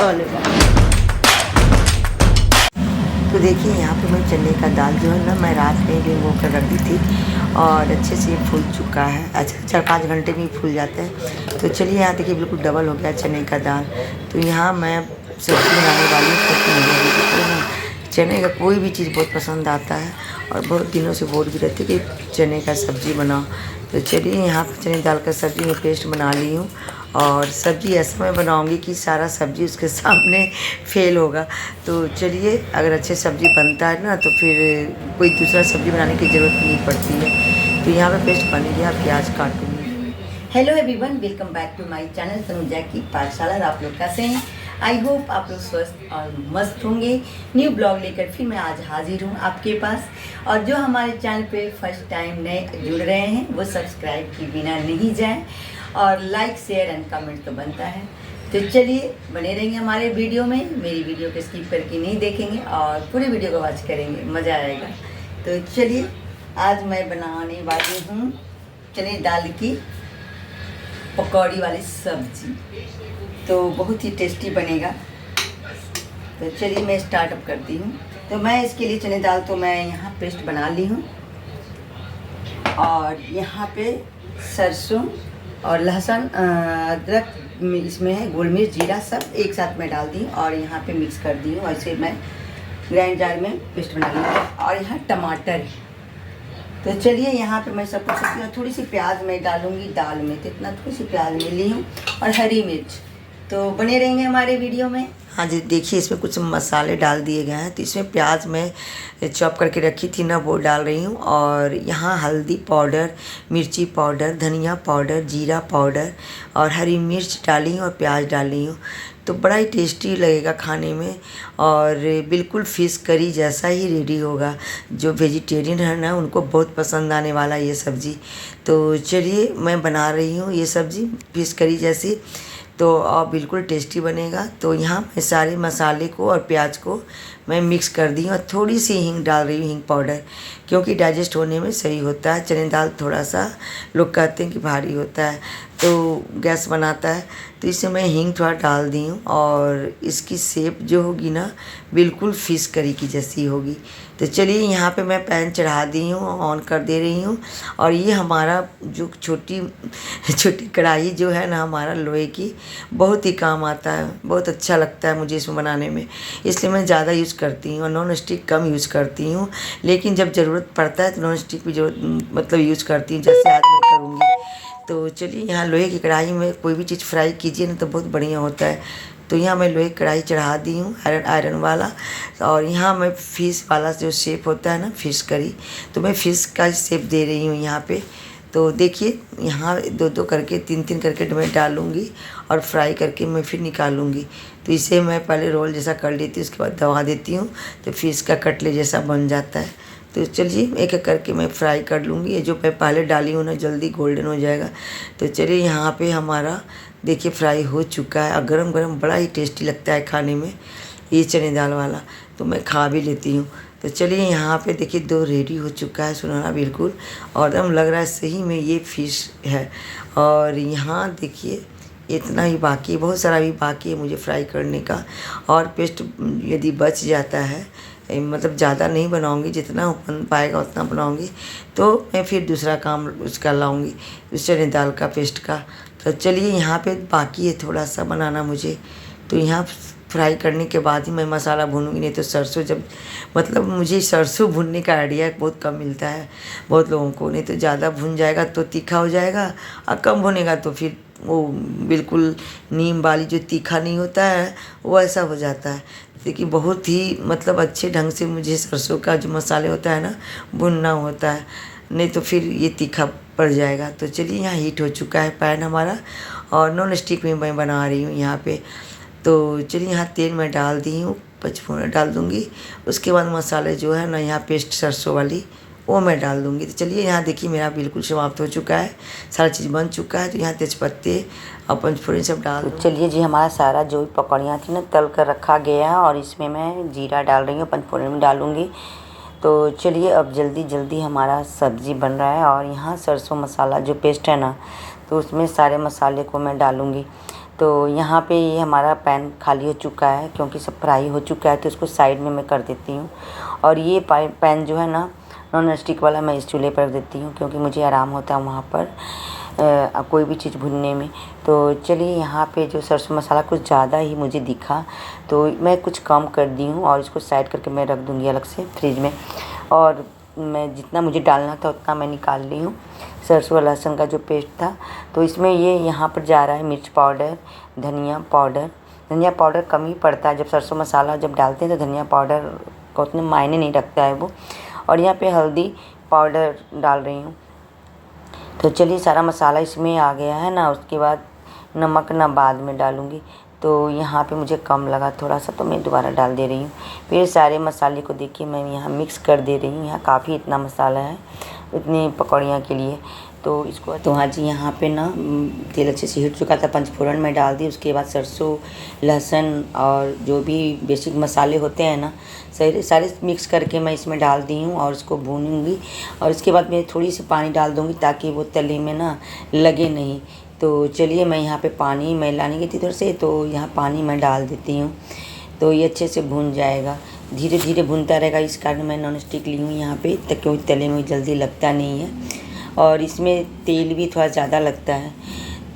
अरे वाह। तो देखिए यहाँ पे मैं चने का दाल जो है ना, मैं रात में भिगो कर रख दी थी और अच्छे से ये फूल चुका है। अच्छा 4-5 घंटे में ही फूल जाता है। तो चलिए यहाँ देखिए बिल्कुल डबल हो गया चने का दाल। तो यहाँ मैं सब्ज़ी बनाने वाली हूँ क्योंकि मुझे चने का कोई भी चीज़ बहुत पसंद आता है और बहुत दिनों से बोल भी रहती है कि चने का सब्ज़ी बनाओ। तो चलिए यहाँ पर चने दाल का सब्ज़ी में पेस्ट बना ली हूँ और सब्ज़ी ऐसे मैं बनाऊंगी कि सारा सब्ज़ी उसके सामने फेल होगा। तो चलिए अगर अच्छे सब्ज़ी बनता है ना तो फिर कोई दूसरा सब्ज़ी बनाने की ज़रूरत नहीं पड़ती है। तो यहाँ पे पेस्ट बन गया, प्याज काटूँगी। Hello everyone, welcome back to my channel Tanuja ki Pathshala. आप लोग कैसे हैं? आई होप आप लोग स्वस्थ और मस्त होंगे। न्यू ब्लॉग लेकर फिर मैं आज हाजिर हूँ आपके पास। और जो हमारे चैनल पे फर्स्ट टाइम नए जुड़ रहे हैं वो सब्सक्राइब के बिना नहीं जाएं और लाइक शेयर एंड कमेंट तो बनता है। तो चलिए बने रहेंगे हमारे वीडियो में। मेरी वीडियो को स्किप करके नहीं देखेंगे और पूरे वीडियो को वॉच करेंगे, मज़ा आएगा। तो चलिए आज मैं बनाने वाली हूँ चने दाल की पकौड़ी वाली सब्जी। तो बहुत ही टेस्टी बनेगा। तो चलिए मैं स्टार्टअप करती हूँ। तो मैं इसके लिए चने दाल तो मैं यहाँ पेस्ट बना ली हूँ और यहाँ पे सरसों और लहसुन अदरक इसमें है, गोल मिर्च जीरा सब एक साथ में डाल दी और यहाँ पे मिक्स कर दी हूँ। ऐसे मैं ग्राइंड जार में पेस्ट बना ली और यहाँ टमाटर। तो चलिए यहाँ पे मैं सब कुछ थोड़ी सी प्याज मैं डालूँगी दाल में, तो इतना थोड़ी सी प्याज में ली हूँ और हरी मिर्च। तो बने रहेंगे हमारे वीडियो में। हाँ जी देखिए इसमें कुछ मसाले डाल दिए गए हैं। तो इसमें प्याज मैं चॉप करके रखी थी ना वो डाल रही हूँ और यहाँ हल्दी पाउडर, मिर्ची पाउडर, धनिया पाउडर, जीरा पाउडर और हरी मिर्च डाली हूँ और प्याज डाली हूँ। तो बड़ा ही टेस्टी लगेगा खाने में और बिल्कुल फ़िश करी जैसा ही रेडी होगा। जो वेजिटेरियन है ना उनको बहुत पसंद आने वाला ये सब्ज़ी। तो चलिए मैं बना रही हूँ ये सब्ज़ी फ़िश करी जैसी। तो बिल्कुल टेस्टी बनेगा। तो यहाँ मैं सारे मसाले को और प्याज को मैं मिक्स कर दी और थोड़ी सी हींग डाल रही हूँ, हींग पाउडर, क्योंकि डाइजेस्ट होने में सही होता है। चने दाल थोड़ा सा लोग कहते हैं कि भारी होता है तो गैस बनाता है। तो इसे मैं हींग थोड़ा डाल दी हूँ और इसकी शेप जो होगी ना बिल्कुल फ़िश करी की जैसी होगी। तो चलिए यहाँ पे मैं पैन चढ़ा दी हूँ, ऑन कर दे रही हूँ और ये हमारा जो छोटी कढ़ाई जो है ना हमारा लोहे की, बहुत ही काम आता है, बहुत अच्छा लगता है मुझे इसमें बनाने में, इसलिए मैं ज़्यादा यूज़ करती हूँ और नॉन स्टिक कम यूज़ करती हूँ। लेकिन जब ज़रूरत पड़ता है तो नॉन स्टिक भी जरूरत यूज़ करती हूँ, जैसे आज मैं करूँगी। तो चलिए यहाँ लोहे की कढ़ाई में कोई भी चीज़ फ्राई कीजिए ना तो बहुत बढ़िया होता है। तो यहाँ मैं लोहे की कढ़ाई चढ़ा दी हूँ आयरन वाला और यहाँ मैं फ़िश वाला जो शेप होता है ना फ़िश करी, तो मैं फ़िश का शेप दे रही हूँ यहाँ पे। तो देखिए यहाँ 2-2 करके 3-3 करके मैं डालूँगी और फ्राई करके मैं फिर निकालूँगी। तो इसे मैं पहले रोल जैसा कर लेती हूँ, उसके बाद दबा देती हूँ तो फ़िश का कटले जैसा बन जाता है। तो चलिए एक एक करके मैं फ्राई कर लूँगी। ये जो मैं पहले डाली हूँ ना जल्दी गोल्डन हो जाएगा। तो चलिए यहाँ पे हमारा देखिए फ्राई हो चुका है और गरम गरम बड़ा ही टेस्टी लगता है खाने में ये चने दाल वाला। तो मैं खा भी लेती हूँ। तो चलिए यहाँ पे देखिए 2 रेडी हो चुका है सुनहरा बिल्कुल और एकदम लग रहा है सही में ये फ़िश है। और यहाँ देखिए इतना ही बाकी, बहुत सारा भी बाकी है मुझे फ्राई करने का। और पेस्ट यदि बच जाता है, मतलब ज़्यादा नहीं बनाऊंगी, जितना बन पाएगा उतना बनाऊंगी, तो मैं फिर दूसरा काम उसका लाऊंगी उस चने दाल का पेस्ट का। तो चलिए यहाँ पे बाकी है थोड़ा सा बनाना मुझे। तो यहाँ फ्राई करने के बाद ही मैं मसाला भूनूंगी, नहीं तो सरसों जब मतलब मुझे सरसों भूनने का आइडिया बहुत कम मिलता है बहुत लोगों को। नहीं तो ज़्यादा भुन जाएगा तो तीखा हो जाएगा और कम भुनेगा तो फिर वो बिल्कुल नीम वाली जो तीखा नहीं होता है वो ऐसा हो जाता है। देखिए बहुत ही मतलब अच्छे ढंग से मुझे सरसों का जो मसाले होता है ना भुनना होता है, नहीं तो फिर ये तीखा पड़ जाएगा। तो चलिए यहाँ हीट हो चुका है पैन हमारा और नॉन स्टिक में मैं बना रही हूँ यहाँ पे। तो चलिए यहाँ तेल मैं डाल दी हूँ, 5 डाल दूँगी। उसके बाद मसाले जो है ना यहाँ पेस्ट सरसों वाली वो मैं डाल दूँगी। तो चलिए यहाँ देखिए मेरा बिल्कुल समाप्त हो चुका है, सारा चीज़ बन चुका है। तो यहाँ तेज़पत्ते और 5 सब डाल। तो चलिए जी हमारा सारा जो पकौड़ियाँ थी ना तल कर रखा गया है और इसमें मैं जीरा डाल रही हूँ, 5 में डालूँगी। तो चलिए अब जल्दी जल्दी हमारा सब्ज़ी बन रहा है और यहाँ सरसों मसाला जो पेस्ट है ना तो उसमें सारे मसाले को मैं डालूँगी। तो यहाँ पे ये हमारा पैन खाली हो चुका है क्योंकि सब फ्राई हो चुका है, तो इसको साइड में मैं कर देती हूँ। और ये पैन जो है ना नॉन स्टिक वाला मैं इस चूल्हे पर रख देती हूँ क्योंकि मुझे आराम होता है वहाँ पर कोई भी चीज़ भूनने में। तो चलिए यहाँ पे जो सरसों मसाला कुछ ज़्यादा ही मुझे दिखा तो मैं कुछ कम कर दी हूँ और इसको साइड करके मैं रख दूँगी अलग से फ्रिज में। और मैं जितना मुझे डालना था उतना मैं निकाल ली हूँ। सरसों और लहसुन का जो पेस्ट था तो इसमें ये यहाँ पर जा रहा है मिर्च पाउडर, धनिया पाउडर। धनिया पाउडर कम ही पड़ता है, जब सरसों मसाला जब डालते हैं तो धनिया पाउडर का उतने मायने नहीं रखता है वो। और यहाँ पे हल्दी पाउडर डाल रही हूँ। तो चलिए सारा मसाला इसमें आ गया है ना। उसके बाद नमक ना बाद में डालूँगी, तो यहाँ पे मुझे कम लगा थोड़ा सा तो मैं दोबारा डाल दे रही हूँ। फिर सारे मसाले को देखिए मैं यहाँ मिक्स कर दे रही हूँ। यहाँ काफ़ी इतना मसाला है इतनी पकौड़ियाँ के लिए। तो इसको तो हाँ जी यहाँ पे ना तेल अच्छे से हिट चुका था, पंचफोरन में डाल दी। उसके बाद सरसों, लहसुन और जो भी बेसिक मसाले होते हैं ना सारे मिक्स करके मैं इसमें डाल दी हूँ और इसको भूनूंगी। और इसके बाद मैं थोड़ी सी पानी डाल दूँगी ताकि वो तले में ना लगे नहीं। तो चलिए मैं यहाँ पे पानी मैं लाने गई थी इधर से, तो यहाँ पानी मैं डाल देती हूँ तो ये अच्छे से भून जाएगा। धीरे धीरे भूनता रहेगा, इस कारण मैं नॉन स्टिक ली हूँ यहाँ पे क्योंकि तले में जल्दी लगता नहीं है और इसमें तेल भी थोड़ा ज़्यादा लगता है।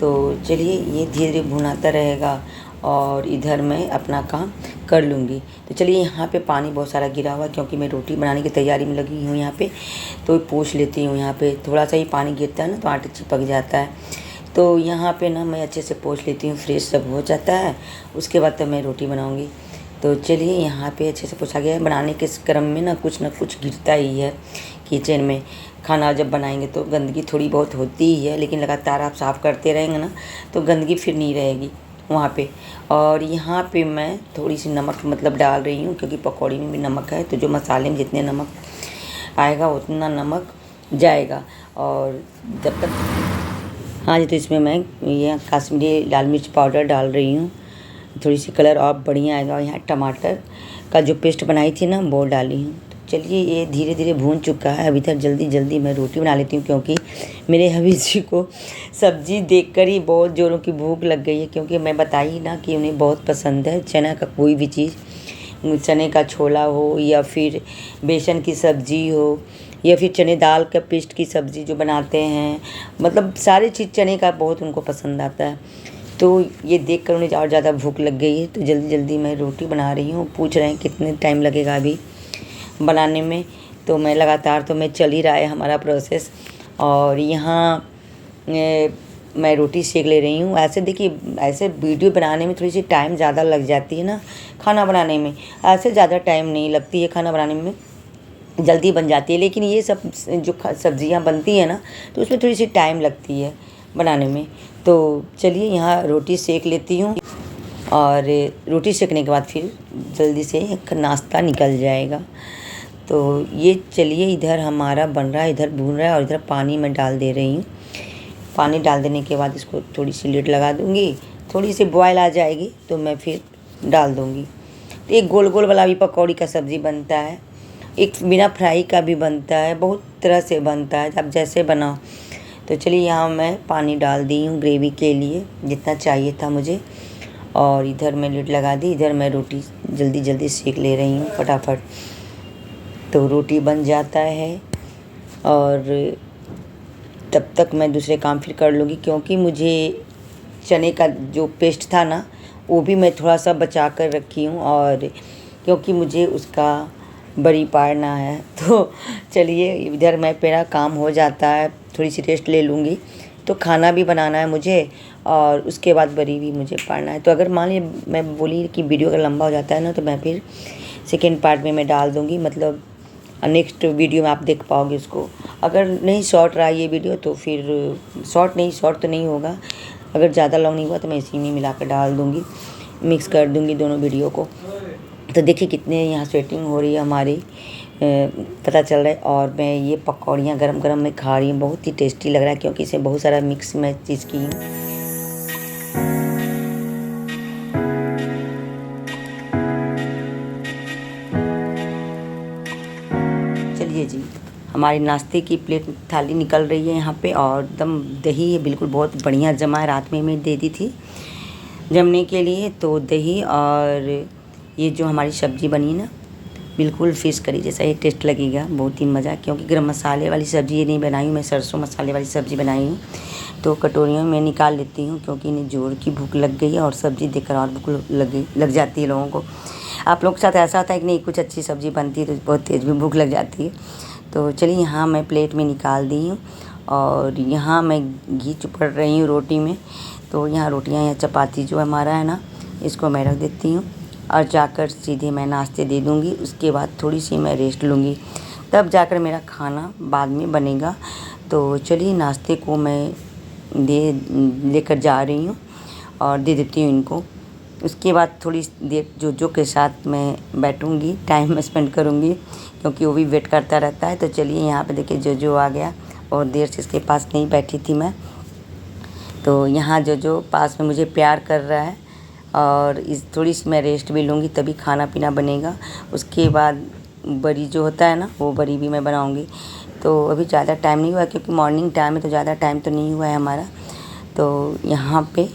तो चलिए ये धीरे धीरे भुनाता रहेगा और इधर मैं अपना काम कर लूँगी। तो चलिए यहाँ पे पानी बहुत सारा गिरा हुआ क्योंकि मैं रोटी बनाने की तैयारी में लगी हूँ यहाँ पे। तो पोंछ लेती हूँ, यहाँ पे थोड़ा सा ही पानी गिरता है ना तो आटा चिपक जाता है। तो यहाँ पे ना मैं अच्छे से पोंछ लेती हूँ, फ्रेश सब हो जाता है। उसके बाद तब मैं रोटी बनाऊँगी। तो चलिए यहाँ पे अच्छे से पोंछा गया है। बनाने के क्रम में ना कुछ गिरता ही है किचन में। खाना जब बनाएंगे तो गंदगी थोड़ी बहुत होती ही है, लेकिन लगातार आप साफ़ करते रहेंगे ना तो गंदगी फिर नहीं रहेगी वहाँ पे। और यहाँ पे मैं थोड़ी सी नमक डाल रही हूँ क्योंकि पकौड़ी में भी नमक है, तो जो मसाले में जितने नमक आएगा उतना नमक जाएगा। और जब तक हाँ जी, तो इसमें मैं ये कश्मीरी लाल मिर्च पाउडर डाल रही हूँ, थोड़ी सी कलर और बढ़िया आएगा। और यहाँ टमाटर का जो पेस्ट बनाई थी ना वो डाली हूँ। तो चलिए ये धीरे धीरे भून चुका है। अब इधर जल्दी जल्दी मैं रोटी बना लेती हूँ क्योंकि मेरे हबी जी को सब्ज़ी देखकर ही बहुत ज़ोरों की भूख लग गई है। क्योंकि मैं बताई ना कि उन्हें बहुत पसंद है चना का कोई भी चीज़, चने का छोला हो या फिर बेसन की सब्ज़ी हो या फिर चने दाल का पेस्ट की सब्ज़ी जो बनाते हैं, सारी चीज़ चने का बहुत उनको पसंद आता है। तो ये देखकर उन्हें और ज़्यादा भूख लग गई है। तो जल्दी जल्दी मैं रोटी बना रही हूँ। पूछ रहे हैं कितने टाइम लगेगा अभी बनाने में, तो मैं लगातार तो मैं चल ही रहा है हमारा प्रोसेस। और यहाँ मैं रोटी सेक ले रही हूँ। ऐसे देखिए ऐसे वीडियो बनाने में थोड़ी सी टाइम ज़्यादा लग जाती है ना, खाना बनाने में ऐसे ज़्यादा टाइम नहीं लगती है, खाना बनाने में जल्दी बन जाती है। लेकिन ये सब जो सब्ज़ियाँ बनती हैं ना तो उसमें थोड़ी सी टाइम लगती है बनाने में। तो चलिए यहाँ रोटी सेक लेती हूँ और रोटी सेकने के बाद फिर जल्दी से नाश्ता निकल जाएगा। तो ये चलिए इधर हमारा बन रहा है, इधर भून रहा है और इधर पानी मैं डाल दे रही हूँ। पानी डाल देने के बाद इसको थोड़ी सी लिड लगा दूँगी, थोड़ी सी बॉयल आ जाएगी तो मैं फिर डाल दूँगी। तो एक गोल गोल वाला भी पकौड़ी का सब्ज़ी बनता है, एक बिना फ्राई का भी बनता है, बहुत तरह से बनता है, आप जैसे बनाओ। तो चलिए यहाँ मैं पानी डाल दी हूँ ग्रेवी के लिए जितना चाहिए था मुझे। और इधर मैं लिड लगा दी, इधर मैं रोटी जल्दी जल्दी सेक ले रही हूँ फटाफट। तो रोटी बन जाता है और तब तक मैं दूसरे काम फिर कर लूँगी क्योंकि मुझे चने का जो पेस्ट था ना वो भी मैं थोड़ा सा बचा कर रखी हूँ और क्योंकि मुझे उसका बड़ी पारना है। तो चलिए इधर मैं मेरा काम हो जाता है, थोड़ी सी रेस्ट ले लूँगी। तो खाना भी बनाना है मुझे और उसके बाद बड़ी भी मुझे पारना है। तो अगर मान लीजिए मैं बोली कि वीडियो अगर लंबा हो जाता है ना तो मैं फिर सेकेंड पार्ट में मैं डाल दूँगी, नेक्स्ट वीडियो में आप देख पाओगे उसको। अगर नहीं शॉर्ट रहा ये वीडियो तो फिर शॉर्ट तो नहीं होगा। अगर ज़्यादा लॉन्ग नहीं हुआ तो मैं इसी में मिला कर डाल दूँगी, मिक्स कर दूँगी दोनों वीडियो को। तो देखिए कितने यहाँ स्वेटिंग हो रही है हमारी, पता चल रहा है। और मैं ये पकौड़ियाँ गरम गरम में खा रही हूँ, बहुत ही टेस्टी लग रहा है क्योंकि इसमें बहुत सारा मिक्स मैं चीज़ की हूँ। चलिए जी हमारी नाश्ते की प्लेट थाली निकल रही है यहाँ पे और एकदम दही है बिल्कुल बहुत बढ़िया जमा है, रात में मैं दे दी थी जमने के लिए। तो दही और ये जो हमारी सब्ज़ी बनी ना, बिल्कुल फ़िश करी जैसा ये टेस्ट लगेगा, बहुत ही मज़ा। क्योंकि गरम मसाले वाली सब्ज़ी ये नहीं बनाई हूँ मैं, सरसों मसाले वाली सब्ज़ी बनाई हूँ। तो कटोरियों में निकाल लेती हूँ क्योंकि इन्हें जोर की भूख लग गई है और सब्ज़ी देखकर और भूख लग जाती है लोगों को। आप लोगों के साथ ऐसा होता है कि नहीं, कुछ अच्छी सब्ज़ी बनती है तो बहुत तेज़ भी भूख लग जाती है। तो चलिए यहाँ मैं प्लेट में निकाल दी हूँ और यहाँ मैं घी चुपड़ रही हूँ रोटी में। तो यहाँ रोटियाँ या चपाती जो हमारा है ना, इसको मैं रख देती हूँ और जाकर सीधे मैं नाश्ते दे दूँगी। उसके बाद थोड़ी सी मैं रेस्ट लूँगी, तब जाकर मेरा खाना बाद में बनेगा। तो चलिए नाश्ते को मैं लेकर जा रही हूँ और दे देती हूँ इनको। उसके बाद थोड़ी देर जोजो के साथ मैं बैठूँगी, टाइम स्पेंड करूँगी क्योंकि वो भी वेट करता रहता है। तो चलिए यहाँ पे देखिए जोजो आ गया और देर से इसके पास नहीं बैठी थी मैं। तो यहाँ जोजो पास में मुझे प्यार कर रहा है और इस थोड़ी सी मैं रेस्ट भी लूँगी तभी खाना पीना बनेगा। उसके बाद बड़ी जो होता है ना, वो बड़ी भी मैं बनाऊँगी। तो अभी ज़्यादा टाइम नहीं हुआ क्योंकि मॉर्निंग टाइम है, तो ज़्यादा टाइम तो नहीं हुआ है हमारा। तो यहाँ पे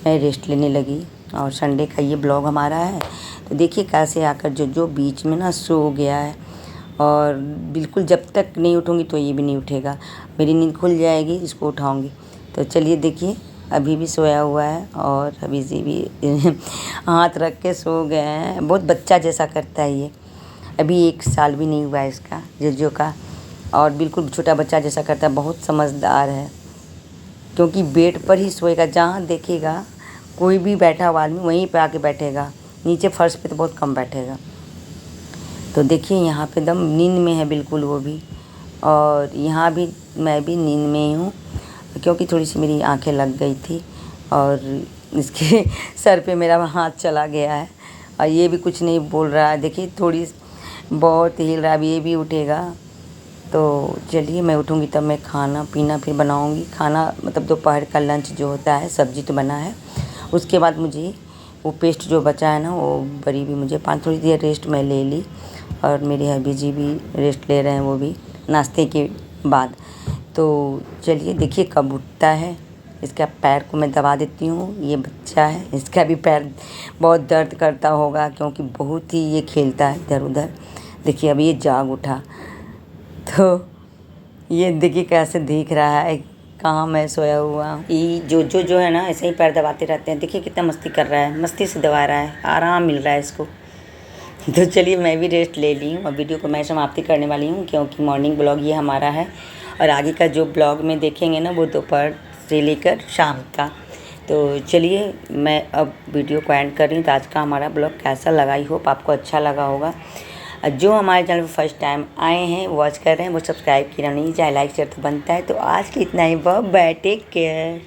मैं रेस्ट लेने लगी और संडे का ये ब्लॉग हमारा है। तो देखिए कैसे आकर जो बीच में ना सो गया है और बिल्कुल जब तक नहीं उठूँगी तो ये भी नहीं उठेगा। मेरी नींद खुल जाएगी, इसको उठाऊँगी। तो चलिए देखिए अभी भी सोया हुआ है और अभी से भी हाथ रख के सो गए हैं। बहुत बच्चा जैसा करता है ये, अभी 1 साल भी नहीं हुआ है इसका, जोजो का, और बिल्कुल छोटा बच्चा जैसा करता है। बहुत समझदार है क्योंकि बेड पर ही सोएगा, जहाँ देखेगा कोई भी बैठा हुआ आदमी वहीं पे आके बैठेगा, नीचे फर्श पे तो बहुत कम बैठेगा। तो देखिए यहाँ पे दम नींद में है बिल्कुल वो भी, और यहाँ भी मैं भी नींद में ही हूँ क्योंकि थोड़ी सी मेरी आंखें लग गई थी और इसके सर पे मेरा हाथ चला गया है और ये भी कुछ नहीं बोल रहा है। देखिए थोड़ी बहुत हिल रहा है, अब ये भी उठेगा। तो चलिए मैं उठूँगी तब मैं खाना पीना फिर बनाऊँगी। खाना मतलब दोपहर का लंच जो होता है, सब्ज़ी तो बना है। उसके बाद मुझे वो पेस्ट जो बचा है ना, वो बड़ी भी मुझे थोड़ी देर रेस्ट मैं ले ली और मेरे हबी जी भी रेस्ट ले रहे हैं, वो भी नाश्ते के बाद। तो चलिए देखिए कब उठता है। इसका पैर को मैं दबा देती हूँ, ये बच्चा है, इसका भी पैर बहुत दर्द करता होगा क्योंकि बहुत ही ये खेलता है इधर उधर। देखिए अभी ये जाग उठा, तो ये देखिए कैसे दिख रहा है कहाँ मैं सोया हुआ हूँ। ये जो है ना, ऐसे ही पैर दबाते रहते हैं। देखिए कितना मस्ती कर रहा है, मस्ती से दबा रहा है, आराम मिल रहा है इसको। तो चलिए मैं भी रेस्ट ले ली हूँ और वीडियो को मैं समाप्ति करने वाली हूँ क्योंकि मॉर्निंग ब्लॉग ये हमारा है और आगे का जो ब्लॉग में देखेंगे ना, वो दोपहर से लेकर शाम का। तो चलिए मैं अब वीडियो को एंड कर रही हूँ। तो आज का हमारा ब्लॉग कैसा लगा, आई होप आपको अच्छा लगा होगा। जो हमारे चैनल पर फर्स्ट टाइम आए हैं, वॉच कर रहे हैं, वो सब्सक्राइब किया नहीं, चाहे लाइक शेयर तो बनता है। तो आज के इतना ही, बाय, टेक केयर।